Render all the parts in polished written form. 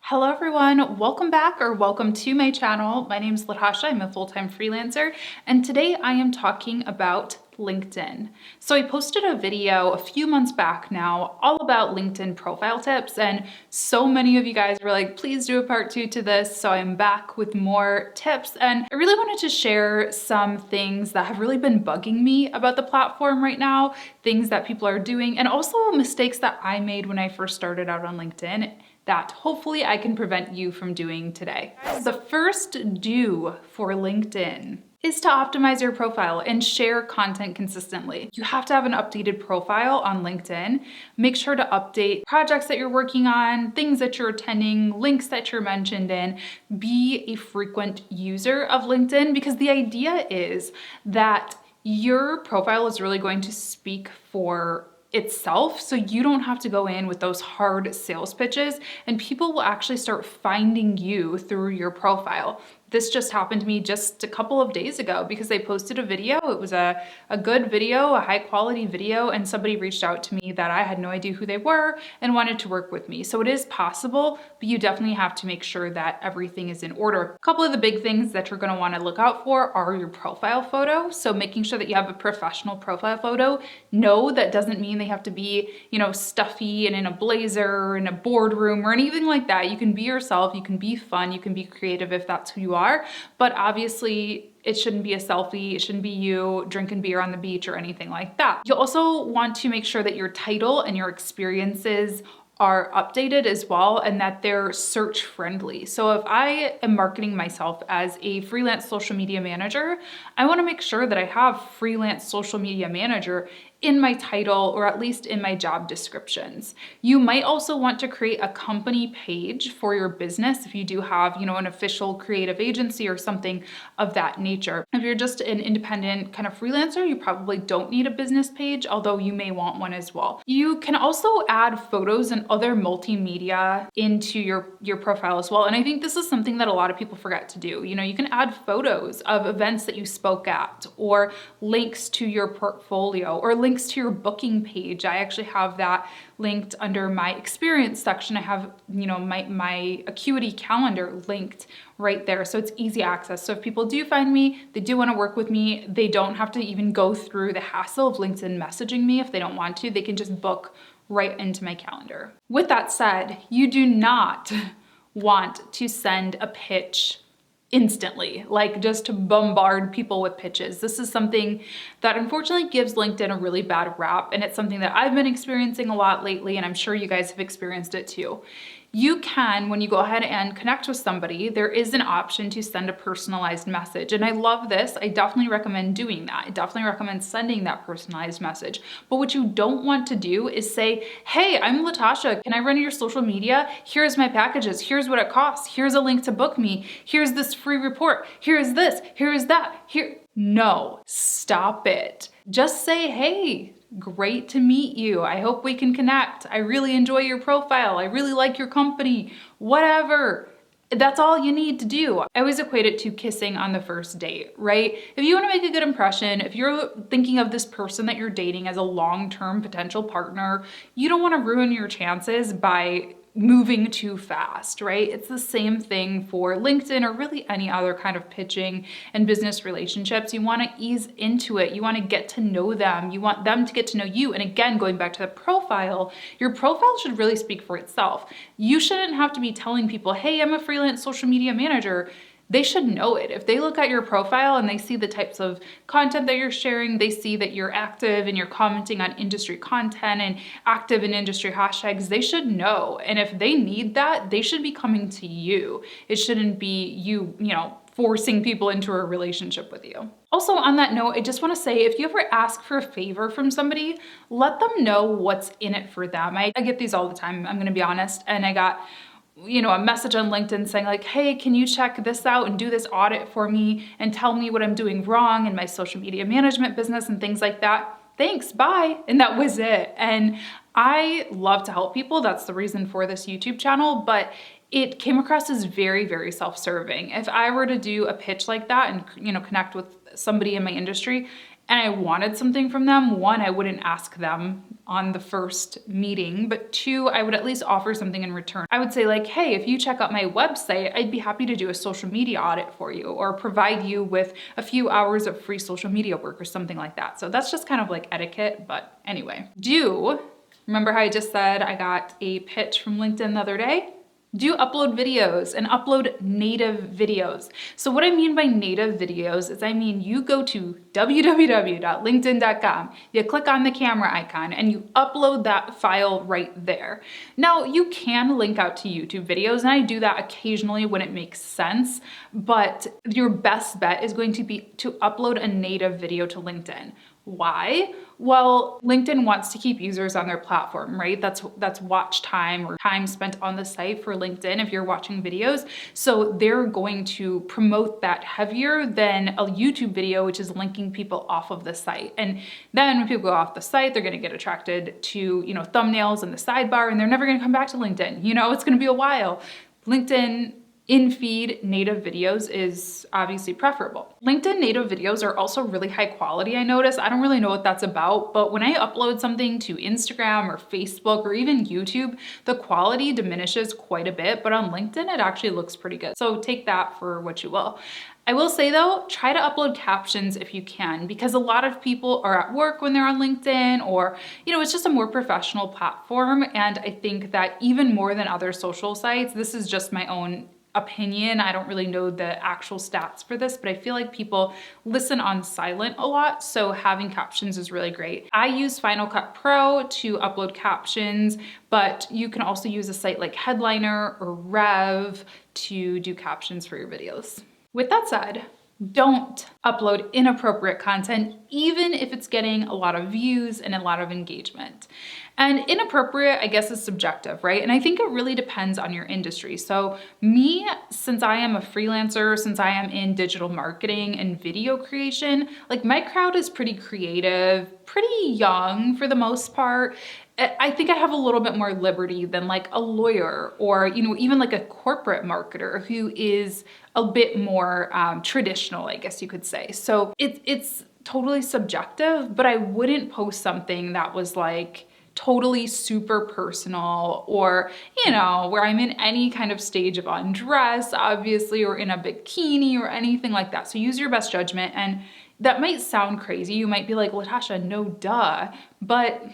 Hello everyone, welcome back or welcome to my channel. My name is Latasha, I'm a full-time freelancer, and today I am talking about LinkedIn. So I posted a video a few months back now all about LinkedIn profile tips, and so many of you guys were like, please do a part 2 to this. So I'm back with more tips, and I really wanted to share some things that have really been bugging me about the platform right now, things that people are doing, and also mistakes that I made when I first started out on LinkedIn that hopefully I can prevent you from doing today. The first do for LinkedIn is to optimize your profile and share content consistently. You have to have an updated profile on LinkedIn. Make sure to update projects that you're working on, things that you're attending, links that you're mentioned in. Be a frequent user of LinkedIn, because the idea is that your profile is really going to speak for itself, so you don't have to go in with those hard sales pitches, and people will actually start finding you through your profile. This just happened to me just a couple of days ago because I posted a video. It was a good video, a high quality video, and somebody reached out to me that I had no idea who they were and wanted to work with me. So it is possible, but you definitely have to make sure that everything is in order. A couple of the big things that you're gonna wanna look out for are your profile photo. So making sure that you have a professional profile photo. No, that doesn't mean they have to be, stuffy and in a blazer or in a boardroom or anything like that. You can be yourself, you can be fun, you can be creative if that's who you are, but obviously it shouldn't be a selfie, it shouldn't be you drinking beer on the beach or anything like that. You also want to make sure that your title and your experiences are updated as well, and that they're search friendly. So if I am marketing myself as a freelance social media manager, I want to make sure that I have freelance social media manager in my title, or at least in my job descriptions. You might also want to create a company page for your business if you do have, an official creative agency or something of that nature. If you're just an independent kind of freelancer, you probably don't need a business page, although you may want one as well. You can also add photos and other multimedia into your profile as well. And I think this is something that a lot of people forget to do. You can add photos of events that you spoke at, or links to your portfolio, or links to your booking page. I actually have that linked under my experience section. I have, my Acuity calendar linked right there. So it's easy access. So if people do find me, they do want to work with me, they don't have to even go through the hassle of LinkedIn messaging me if they don't want to. They can just book right into my calendar. With that said, you do not want to send a pitch instantly, like just to bombard people with pitches. This is something that unfortunately gives LinkedIn a really bad rap, and it's something that I've been experiencing a lot lately, and I'm sure you guys have experienced it too. You can, when you go ahead and connect with somebody, there is an option to send a personalized message. And I love this. I definitely recommend doing that. I definitely recommend sending that personalized message. But what you don't want to do is say, hey, I'm Latasha. Can I run your social media? Here's my packages. Here's what it costs. Here's a link to book me. Here's this free report. Here's this. Here's that. Here. No, stop it. Just say, hey, great to meet you. I hope we can connect. I really enjoy your profile. I really like your company, whatever. That's all you need to do. I always equate it to kissing on the first date, right? If you want to make a good impression, if you're thinking of this person that you're dating as a long-term potential partner, you don't want to ruin your chances by moving too fast, right? It's the same thing for LinkedIn or really any other kind of pitching and business relationships. You want to ease into it. You want to get to know them. You want them to get to know you. And again, going back to the profile, your profile should really speak for itself. You shouldn't have to be telling people, hey, I'm a freelance social media manager. They should know it. If they look at your profile and they see the types of content that you're sharing, they see that you're active and you're commenting on industry content and active in industry hashtags, they should know. And if they need that, they should be coming to you. It shouldn't be you, forcing people into a relationship with you. Also, on that note, I just want to say, if you ever ask for a favor from somebody, let them know what's in it for them. I get these all the time, I'm going to be honest. And I got a message on LinkedIn saying like, hey, can you check this out and do this audit for me and tell me what I'm doing wrong in my social media management business and things like that. Thanks, bye. And that was it. And I love to help people. That's the reason for this YouTube channel, but it came across as very, very self-serving. If I were to do a pitch like that and, connect with somebody in my industry, and I wanted something from them, one, I wouldn't ask them on the first meeting, but two, I would at least offer something in return. I would say like, hey, if you check out my website, I'd be happy to do a social media audit for you or provide you with a few hours of free social media work or something like that. So that's just kind of like etiquette, but anyway. Remember how I just said I got a pitch from LinkedIn the other day? Do upload videos and upload native videos. So what I mean by native videos is you go to www.linkedin.com, you click on the camera icon and you upload that file right there. Now you can link out to YouTube videos, and I do that occasionally when it makes sense, but your best bet is going to be to upload a native video to LinkedIn. Why? Well, LinkedIn wants to keep users on their platform, right? That's watch time or time spent on the site for LinkedIn if you're watching videos. So they're going to promote that heavier than a YouTube video, which is linking people off of the site. And then when people go off the site, they're gonna get attracted to, thumbnails in the sidebar, and they're never gonna come back to LinkedIn. It's gonna be a while. LinkedIn in-feed native videos is obviously preferable. LinkedIn native videos are also really high quality, I notice. I don't really know what that's about, but when I upload something to Instagram or Facebook or even YouTube, the quality diminishes quite a bit, but on LinkedIn, it actually looks pretty good. So take that for what you will. I will say though, try to upload captions if you can, because a lot of people are at work when they're on LinkedIn, or, it's just a more professional platform. And I think that even more than other social sites, this is just my own opinion. I don't really know the actual stats for this, but I feel like people listen on silent a lot. So having captions is really great. I use Final Cut Pro to upload captions, but you can also use a site like Headliner or Rev to do captions for your videos. With that said, don't upload inappropriate content, even if it's getting a lot of views and a lot of engagement. And inappropriate, I guess, is subjective, right? And I think it really depends on your industry. So me, since I am a freelancer, since I am in digital marketing and video creation, like my crowd is pretty creative, pretty young for the most part. I think I have a little bit more liberty than like a lawyer or, even like a corporate marketer who is a bit more traditional, I guess you could say. So it's totally subjective, but I wouldn't post something that was like totally super personal or, where I'm in any kind of stage of undress, obviously, or in a bikini or anything like that. So use your best judgment. And that might sound crazy. You might be like, Latasha, no duh, but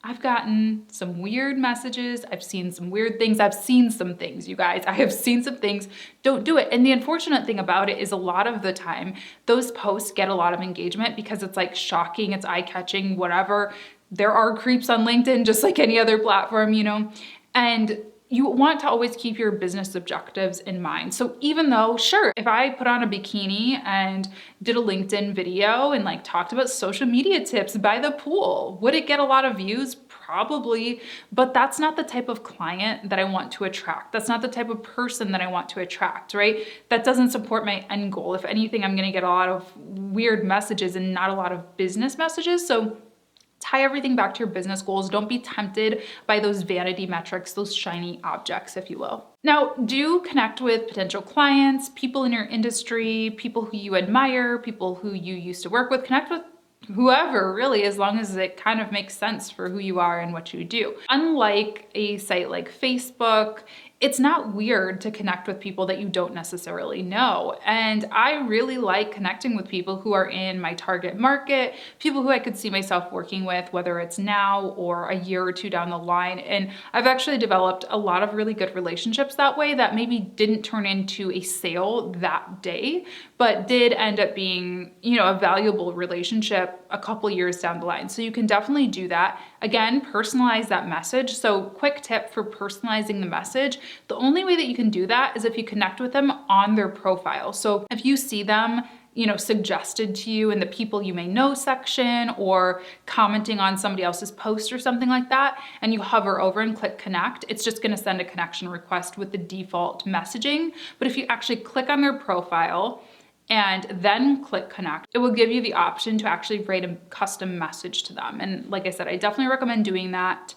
I've gotten some weird messages. I've seen some weird things. I've seen some things, you guys. I have seen some things. Don't do it. And the unfortunate thing about it is a lot of the time, those posts get a lot of engagement because it's like shocking, it's eye-catching, whatever. There are creeps on LinkedIn, just like any other platform, and you want to always keep your business objectives in mind. So even though, sure, if I put on a bikini and did a LinkedIn video and like talked about social media tips by the pool, would it get a lot of views? Probably, but that's not the type of client that I want to attract. That's not the type of person that I want to attract, right? That doesn't support my end goal. If anything, I'm gonna get a lot of weird messages and not a lot of business messages. So tie everything back to your business goals. Don't be tempted by those vanity metrics, those shiny objects, if you will. Now, do connect with potential clients, people in your industry, people who you admire, people who you used to work with. Connect with whoever, really, as long as it kind of makes sense for who you are and what you do. Unlike a site like Facebook, it's not weird to connect with people that you don't necessarily know. And I really like connecting with people who are in my target market, people who I could see myself working with, whether it's now or a year or two down the line. And I've actually developed a lot of really good relationships that way that maybe didn't turn into a sale that day, but did end up being, a valuable relationship a couple years down the line. So you can definitely do that. Again, personalize that message. So quick tip for personalizing the message. The only way that you can do that is if you connect with them on their profile. So if you see them, suggested to you in the people you may know section or commenting on somebody else's post or something like that, and you hover over and click connect, it's just gonna send a connection request with the default messaging. But if you actually click on their profile and then click connect, it will give you the option to actually write a custom message to them. And like I said, I definitely recommend doing that.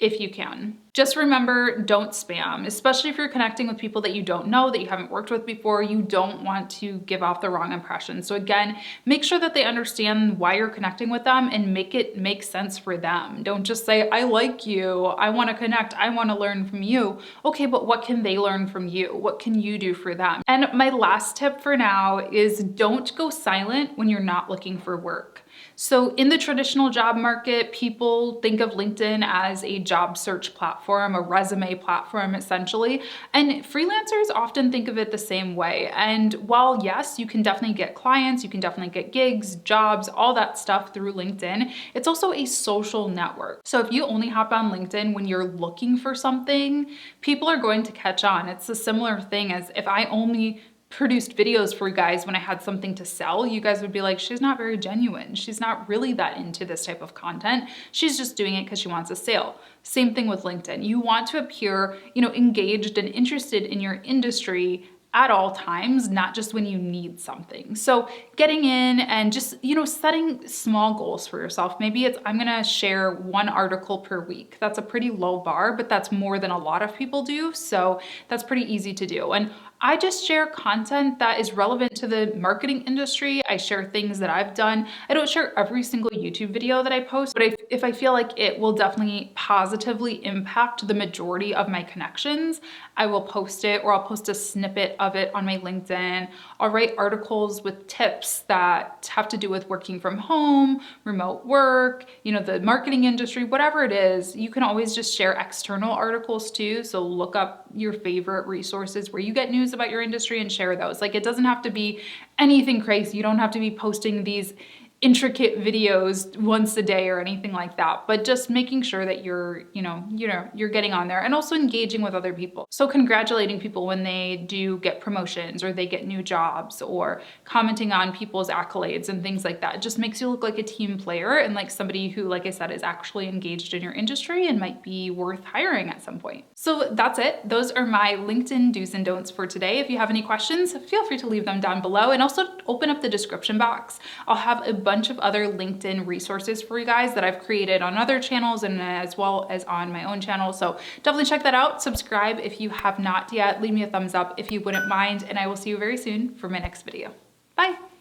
if you can. Just remember, don't spam, especially if you're connecting with people that you don't know, that you haven't worked with before. You don't want to give off the wrong impression. So again, make sure that they understand why you're connecting with them and make it make sense for them. Don't just say, I like you, I want to connect, I want to learn from you. Okay, but what can they learn from you? What can you do for them? And my last tip for now is don't go silent when you're not looking for work. So in the traditional job market, people think of LinkedIn as a job search platform, a resume platform essentially, and freelancers often think of it the same way. And while yes, you can definitely get clients, you can definitely get gigs, jobs, all that stuff through LinkedIn, it's also a social network. So if you only hop on LinkedIn when you're looking for something, people are going to catch on. It's a similar thing as if I only produced videos for you guys when I had something to sell, you guys would be like, she's not very genuine. She's not really that into this type of content. She's just doing it because she wants a sale. Same thing with LinkedIn. You want to appear, engaged and interested in your industry at all times, not just when you need something. So getting in and just, setting small goals for yourself. Maybe it's, I'm gonna share 1 article per week. That's a pretty low bar, but that's more than a lot of people do. So that's pretty easy to do. And I just share content that is relevant to the marketing industry. I share things that I've done. I don't share every single YouTube video that I post, but if I feel like it will definitely positively impact the majority of my connections, I will post it, or I'll post a snippet of it on my LinkedIn. I'll write articles with tips that have to do with working from home, remote work, the marketing industry, whatever it is. You can always just share external articles too. So look up your favorite resources where you get news about your industry and share those. Like, it doesn't have to be anything crazy. You don't have to be posting these intricate videos once a day or anything like that, but just making sure that you're getting on there and also engaging with other people. So congratulating people when they do get promotions or they get new jobs, or commenting on people's accolades and things like that. It just makes you look like a team player and like somebody who, like I said, is actually engaged in your industry and might be worth hiring at some point. So that's it. Those are my LinkedIn do's and don'ts for today. If you have any questions, feel free to leave them down below, and also open up the description box. I'll have a bunch of other LinkedIn resources for you guys that I've created on other channels and as well as on my own channel. So definitely check that out. Subscribe if you have not yet. Leave me a thumbs up if you wouldn't mind, and I will see you very soon for my next video. Bye.